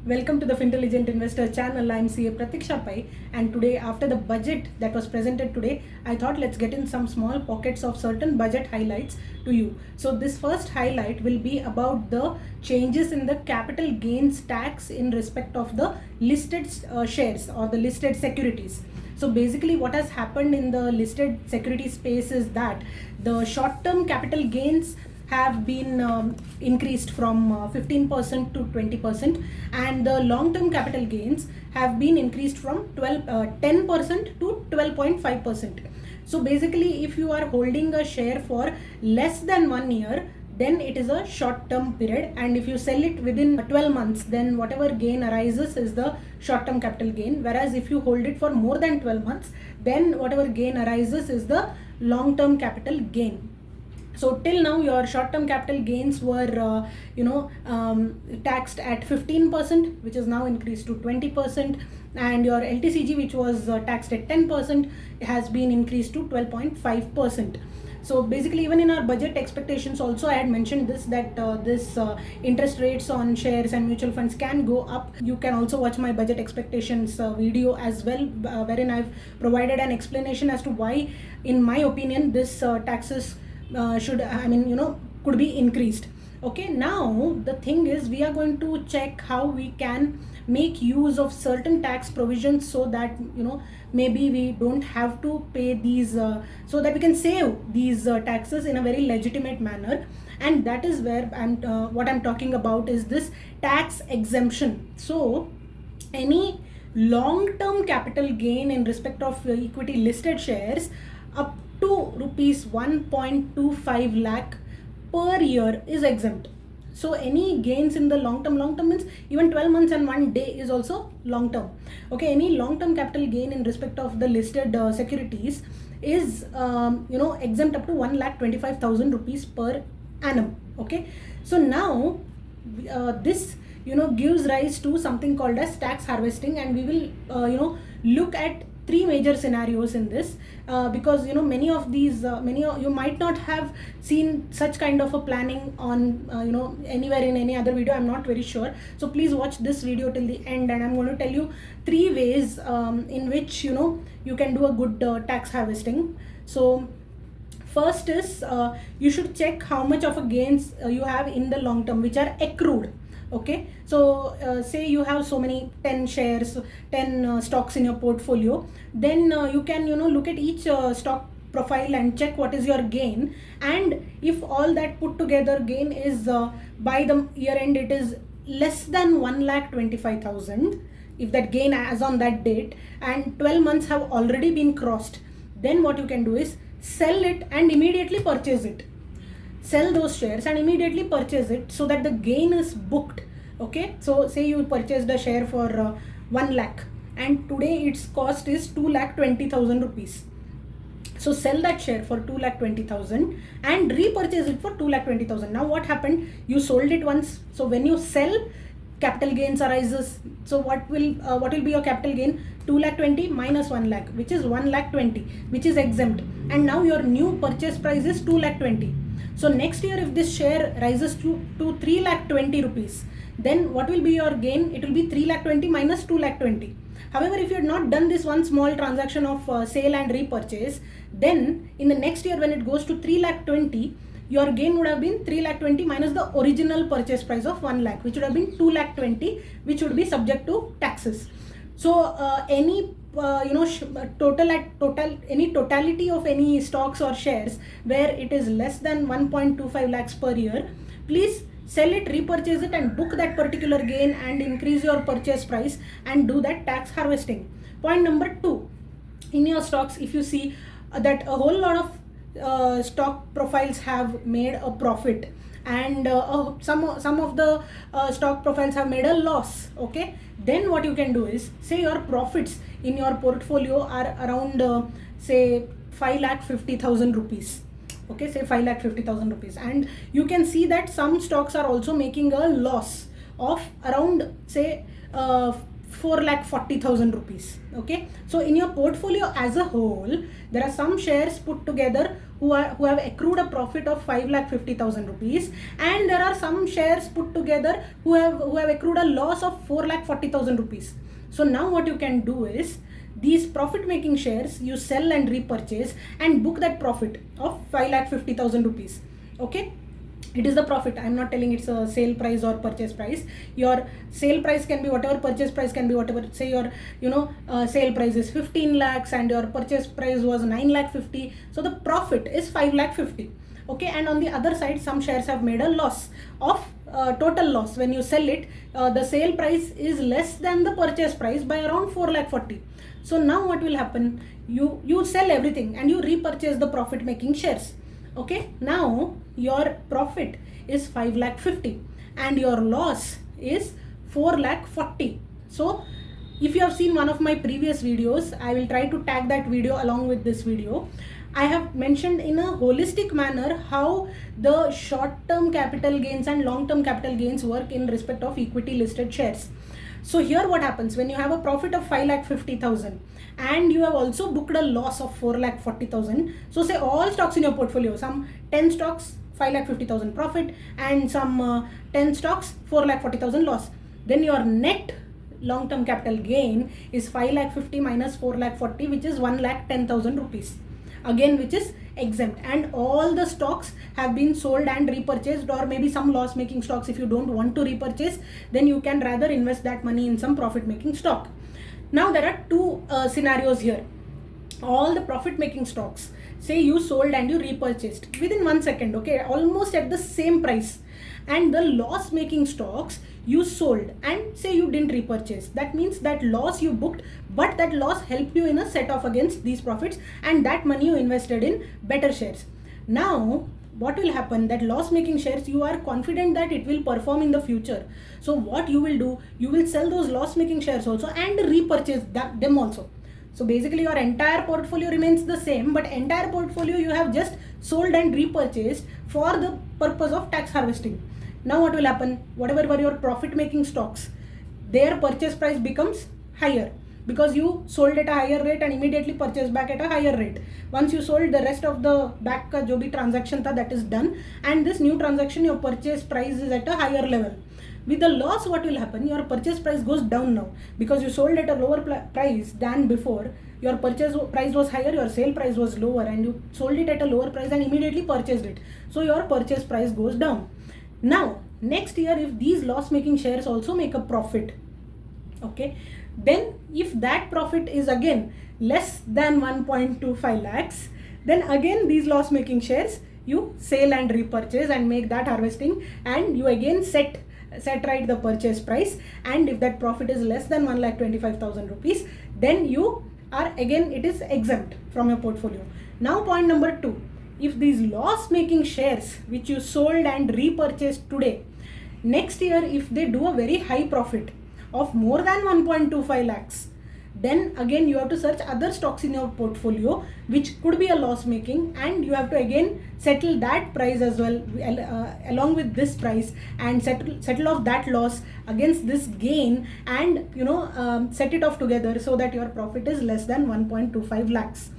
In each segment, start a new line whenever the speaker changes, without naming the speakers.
Welcome to the Fintelligent Investor channel. I'm CA Pratiksha Pai, and today, after the budget that was presented today, I thought let's get in some small pockets of certain budget highlights to you. So this first highlight will be about the changes in the capital gains tax in respect of the listed shares or the listed securities. So basically what has happened in the listed security space is that the short-term capital gains have been increased from 15% to 20%, and the long-term capital gains have been increased from 10% to 12.5%. So basically, if you are holding a share for less than 1 year, then it is a short-term period, and if you sell it within 12 months, then whatever gain arises is the short-term capital gain. Whereas if you hold it for more than 12 months, then whatever gain arises is the long-term capital gain. So till now your short-term capital gains were taxed at 15%, which is now increased to 20%, and your LTCG, which was taxed at 10%, has been increased to 12.5%. So basically, even in our budget expectations also, I had mentioned this, that this interest rates on shares and mutual funds can go up. You can also watch my budget expectations video as well, wherein I've provided an explanation as to why, in my opinion, this taxes could be increased. Okay, now the thing is, we are going to check how we can make use of certain tax provisions so that maybe we don't have to pay these, so that we can save these taxes in a very legitimate manner. And that is where what I'm talking about is this tax exemption. So any long-term capital gain in respect of equity listed shares up to rupees 1.25 lakh per year is exempt. So any gains in the long term means even 12 months and 1 day is also long term. Okay, any long term capital gain in respect of the listed securities is exempt up to 1,25,000 rupees per annum. Okay, so now this gives rise to something called as tax harvesting, and we will look at three major scenarios in this, because many of these you might not have seen such kind of a planning on anywhere in any other video. I'm not very sure, so please watch this video till the end, and I'm going to tell you three ways in which you can do a good tax harvesting. So first is you should check how much of a gains you have in the long term, which are accrued. Okay, so say you have so many 10 shares, 10 stocks in your portfolio, then you can look at each stock profile and check what is your gain, and if all that put together gain is by the year end it is less than 1,25,000, if that gain as on that date and 12 months have already been crossed, then what you can do is sell it and immediately purchase it. Sell those shares and immediately purchase it so that the gain is booked. Okay, so say you purchased a share for 1 lakh and today its cost is 2,20,000 rupees. So sell that share for 2,20,000 and repurchase it for 2,20,000. Now what happened? You sold it once. So when you sell, capital gains arises. So what will be your capital gain? 2,20,000 minus 1 lakh, which is 1,20,000, which is exempt. And now your new purchase price is 2,20,000. So next year, if this share rises to 3,20,000 rupees, then what will be your gain? It will be 3,20,000 minus 2,20,000. However, if you had not done this one small transaction of sale and repurchase, then in the next year when it goes to 3,20,000, your gain would have been 3,20,000 minus the original purchase price of 1 lakh, which would have been 2,20,000, which would be subject to taxes. So any totality of any stocks or shares where it is less than 1.25 lakhs per year, please sell it, repurchase it, and book that particular gain and increase your purchase price and do that tax harvesting. Point number 2, in your stocks, if you see that a whole lot of stock profiles have made a profit, and some of the stock profiles have made a loss. Okay, then what you can do is, say your profits in your portfolio are around say 5,50,000 rupees. Okay, say 5,50,000 rupees, and you can see that some stocks are also making a loss of around say 4,40,000 rupees. Okay, so in your portfolio as a whole, there are some shares put together who have accrued a profit of 5,50,000 rupees, and there are some shares put together who have accrued a loss of 4,40,000 rupees. So now what you can do is, these profit making shares you sell and repurchase and book that profit of 5,50,000 rupees. Okay, it is the profit. I'm not telling it's a sale price or purchase price. Your sale price can be whatever, purchase price can be whatever. Say your sale price is 15 lakhs and your purchase price was 9,50,000, so the profit is 5,50,000. Okay, and on the other side, some shares have made a loss of total loss. When you sell it, the sale price is less than the purchase price by around 4,40,000. So now what will happen? You sell everything and you repurchase the profit making shares. Okay, now your profit is 5,50,000 and your loss is 4,40,000. So if you have seen one of my previous videos, I will try to tag that video along with this video. I have mentioned in a holistic manner how the short-term capital gains and long-term capital gains work in respect of equity listed shares. So here what happens, when you have a profit of 5,50,000 and you have also booked a loss of 4,40,000, so say all stocks in your portfolio, some 10 stocks 5,50,000 profit and some 10 stocks 4,40,000 loss, then your net long-term capital gain is 5,50,000 minus 4,40,000, which is 1,10,000 rupees, again which is exempt, and all the stocks have been sold and repurchased, or maybe some loss making stocks. If you don't want to repurchase, then you can rather invest that money in some profit making stock. Now there are two scenarios here. All the profit making stocks, say you sold and you repurchased within 1 second, okay, almost at the same price, and the loss making stocks you sold and say you didn't repurchase. That means that loss you booked, but that loss helped you in a set off against these profits, and that money you invested in better shares. Now what will happen, that loss making shares, you are confident that it will perform in the future. So what you will do, you will sell those loss making shares also and repurchase them also. So basically your entire portfolio remains the same, but entire portfolio you have just sold and repurchased for the purpose of tax harvesting. Now what will happen, whatever were your profit making stocks, their purchase price becomes higher because you sold at a higher rate and immediately purchased back at a higher rate. Once you sold, the rest of the back ka jo bhi transaction tha, that is done, and this new transaction your purchase price is at a higher level. With the loss, what will happen, your purchase price goes down now because you sold at a lower price than before. Your purchase price was higher, your sale price was lower, and you sold it at a lower price and immediately purchased it. So your purchase price goes down. Now next year, if these loss making shares also make a profit, okay, then if that profit is again less than 1.25 lakhs, then again these loss making shares you sell and repurchase and make that harvesting, and you again set right the purchase price, and if that profit is less than 1,25,000 rupees, then you are again, it is exempt from your portfolio. Now point number 2, if these loss making shares which you sold and repurchased today, next year if they do a very high profit of more than 1.25 lakhs, then again you have to search other stocks in your portfolio which could be a loss making, and you have to again settle that price as well along with this price, and settle off that loss against this gain, and set it off together so that your profit is less than 1.25 lakhs.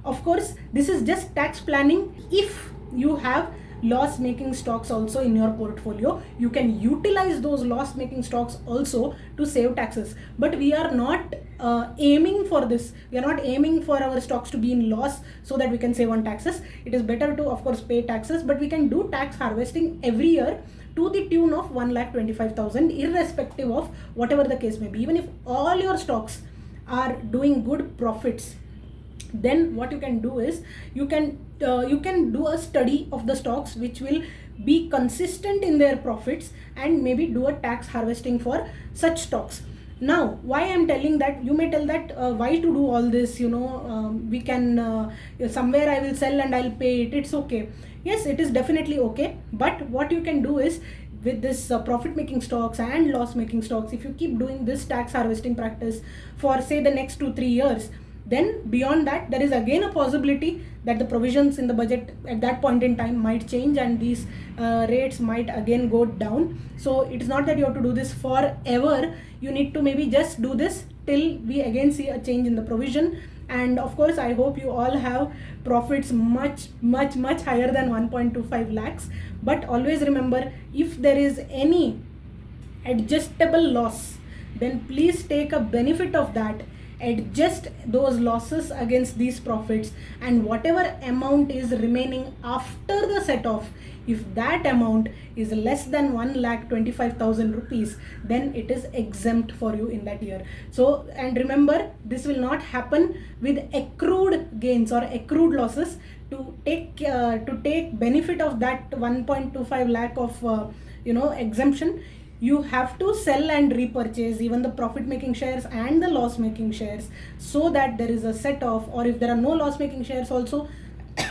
Of course, this is just tax planning. If you have loss making stocks also in your portfolio, you can utilize those loss making stocks also to save taxes, but we are not aiming for this. We are not aiming for our stocks to be in loss so that we can save on taxes. It is better to of course pay taxes, but we can do tax harvesting every year to the tune of 1,25,000, irrespective of whatever the case may be. Even if all your stocks are doing good profits, then what you can do is you can do a study of the stocks which will be consistent in their profits, and maybe do a tax harvesting for such stocks. Now why I am telling that, you may tell that why to do all this, we can somewhere I will sell and I'll pay it, it's okay. Yes, it is definitely okay, but what you can do is, with this profit making stocks and loss making stocks, if you keep doing this tax harvesting practice for say the next 2-3 years, Then beyond that, there is again a possibility that the provisions in the budget at that point in time might change and these rates might again go down. So it's not that you have to do this forever. You need to maybe just do this till we again see a change in the provision. And of course, I hope you all have profits much higher than 1.25 lakhs. But always remember, if there is any adjustable loss, then please take a benefit of that, adjust those losses against these profits, and whatever amount is remaining after the set off, if that amount is less than 1,25,000 rupees, then it is exempt for you in that year. So, and remember, this will not happen with accrued gains or accrued losses. To take benefit of that 1.25 lakh of exemption, you have to sell and repurchase even the profit making shares and the loss making shares, so that there is a set off. Or if there are no loss making shares also,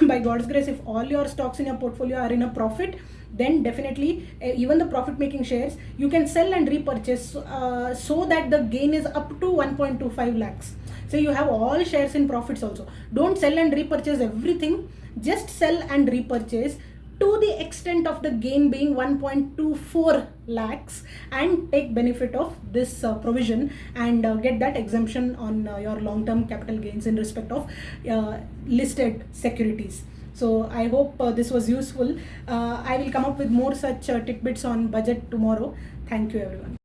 by God's grace, if all your stocks in your portfolio are in a profit, then definitely even the profit making shares you can sell and repurchase, so that the gain is up to 1.25 lakhs. So you have all shares in profits also. Don't sell and repurchase everything, just sell and repurchase to the extent of the gain being 1.24 lakhs, and take benefit of this provision, and get that exemption on your long-term capital gains in respect of listed securities. So I hope this was useful. I will come up with more such tidbits on budget tomorrow. Thank you everyone.